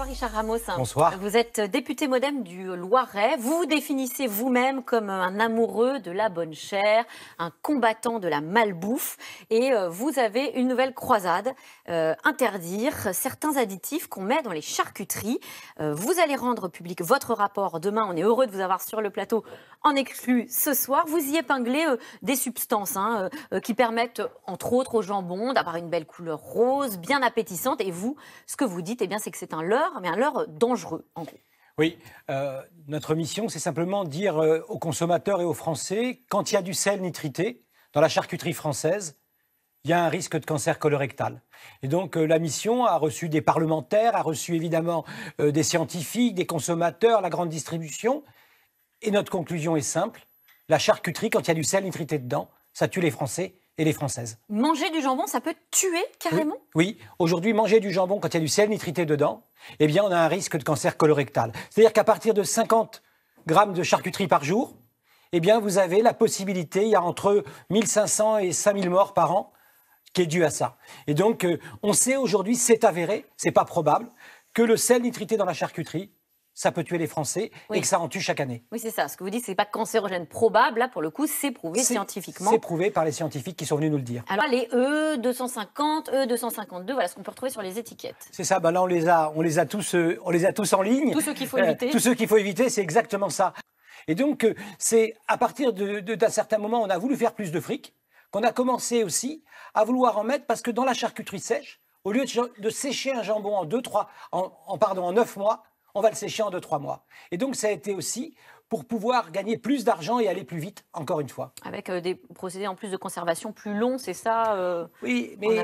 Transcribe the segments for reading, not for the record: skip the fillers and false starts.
Bonsoir Richard Ramos. Bonsoir. Vous êtes député MoDem du Loiret. Vous vous définissez vous-même comme un amoureux de la bonne chair, un combattant de la malbouffe. Et vous avez une nouvelle croisade, interdire certains additifs qu'on met dans les charcuteries. Vous allez rendre public votre rapport demain. On est heureux de vous avoir sur le plateau en exclu ce soir. Vous y épinglez des substances qui permettent, entre autres, au jambon d'avoir une belle couleur rose, bien appétissante. Et vous, ce que vous dites, c'est que c'est un leurre, mais un leurre dangereux, en gros. Oui, notre mission, c'est simplement dire aux consommateurs et aux Français, quand il y a du sel nitrité dans la charcuterie française, il y a un risque de cancer colorectal. Et donc la mission a reçu des parlementaires, a reçu évidemment des scientifiques, des consommateurs, la grande distribution. Et notre conclusion est simple, la charcuterie, quand il y a du sel nitrité dedans, ça tue les Français et les Françaises. Manger du jambon, ça peut tuer carrément ? Oui. Aujourd'hui, manger du jambon quand il y a du sel nitrité dedans, eh bien, on a un risque de cancer colorectal. C'est-à-dire qu'à partir de 50 grammes de charcuterie par jour, eh bien, vous avez la possibilité, il y a entre 1500 et 5000 morts par an qui est due à ça. Et donc, on sait aujourd'hui, c'est avéré, c'est pas probable, que le sel nitrité dans la charcuterie, ça peut tuer les Français et que ça en tue chaque année. Oui, c'est ça. Ce que vous dites, c'est pas cancérogène probable. Là, pour le coup, c'est prouvé scientifiquement. C'est prouvé par les scientifiques qui sont venus nous le dire. Alors, les E250, E252, voilà ce qu'on peut retrouver sur les étiquettes. C'est ça. Ben là, on les a tous en ligne. Tous ceux qu'il faut éviter. Tous ceux qu'il faut éviter, c'est exactement ça. Et donc, c'est à partir d'un certain moment, on a voulu faire plus de fric, qu'on a commencé aussi à vouloir en mettre, parce que dans la charcuterie sèche, au lieu de sécher un jambon en 9 mois, on va le sécher en 2-3 mois. Et donc, ça a été aussi pour pouvoir gagner plus d'argent et aller plus vite, encore une fois. Avec des procédés en plus de conservation plus longs, c'est ça Oui, mais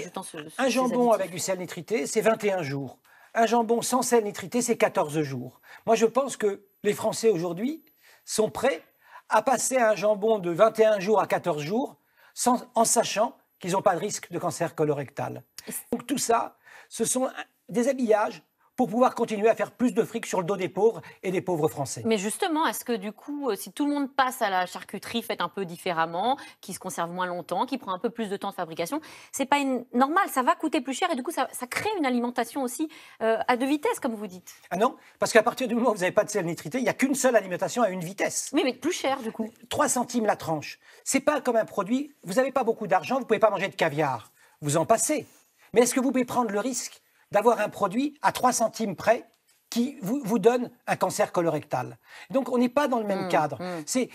un jambon avec du sel nitrité, c'est 21 jours. Un jambon sans sel nitrité, c'est 14 jours. Moi, je pense que les Français, aujourd'hui, sont prêts à passer à un jambon de 21 jours à 14 jours, en sachant qu'ils n'ont pas de risque de cancer colorectal. Donc, tout ça, ce sont des habillages pour pouvoir continuer à faire plus de fric sur le dos des pauvres et des pauvres Français. Mais justement, est-ce que du coup, si tout le monde passe à la charcuterie faite un peu différemment, qui se conserve moins longtemps, qui prend un peu plus de temps de fabrication, c'est pas normal, ça va coûter plus cher et du coup, ça crée une alimentation aussi à deux vitesses, comme vous dites. Ah non, parce qu'à partir du moment où vous n'avez pas de sel nitrité, il n'y a qu'une seule alimentation à une vitesse. Oui, mais plus cher du coup. 3 centimes la tranche. C'est pas comme un produit, vous n'avez pas beaucoup d'argent, vous ne pouvez pas manger de caviar. Vous en passez. Mais est-ce que vous pouvez prendre le risque d'avoir un produit à 3 centimes près qui vous donne un cancer colorectal? Donc on n'est pas dans le même cadre. C'est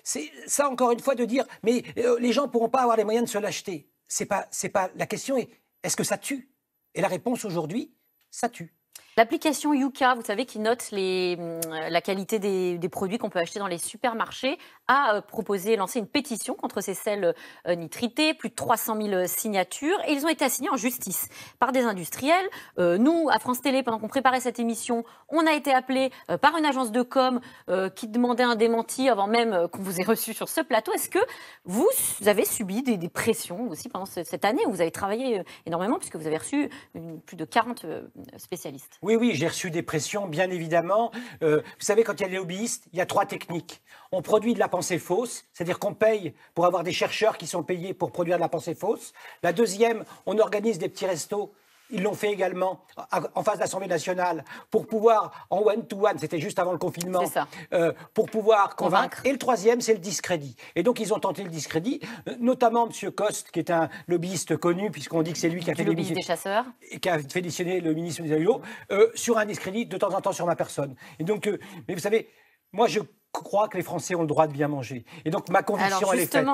ça, encore une fois, de dire mais les gens ne pourront pas avoir les moyens de se l'acheter. C'est pas la question est-ce que ça tue? Et la réponse aujourd'hui, ça tue. L'application Yuka, vous savez, qui note la qualité des produits qu'on peut acheter dans les supermarchés, a lancé une pétition contre ces sels nitrités, plus de 300 000 signatures, et ils ont été assignés en justice par des industriels. Nous, à France Télé, pendant qu'on préparait cette émission, on a été appelés par une agence de com qui demandait un démenti avant même qu'on vous ait reçu sur ce plateau. Est-ce que vous avez subi des pressions aussi pendant cette année où vous avez travaillé énormément, puisque vous avez reçu plus de 40 spécialistes? Oui, j'ai reçu des pressions, bien évidemment. Vous savez, quand il y a les lobbyistes, il y a 3 techniques. On produit de la pensée fausse, c'est-à-dire qu'on paye pour avoir des chercheurs qui sont payés pour produire de la pensée fausse. La deuxième, on organise des petits restos. Ils l'ont fait également en face de l'Assemblée nationale pour pouvoir, en one-to-one, c'était juste avant le confinement, pour pouvoir convaincre. Et le troisième, c'est le discrédit. Et donc, ils ont tenté le discrédit, notamment M. Coste, qui est un lobbyiste connu, puisqu'on dit que c'est lui qui a fait des chasseurs et qui a fait démissionner le ministre des Animaux, sur un discrédit de temps en temps sur ma personne. Et donc, mais vous savez, moi, je crois que les Français ont le droit de bien manger. Et donc, ma conviction, elle est faite.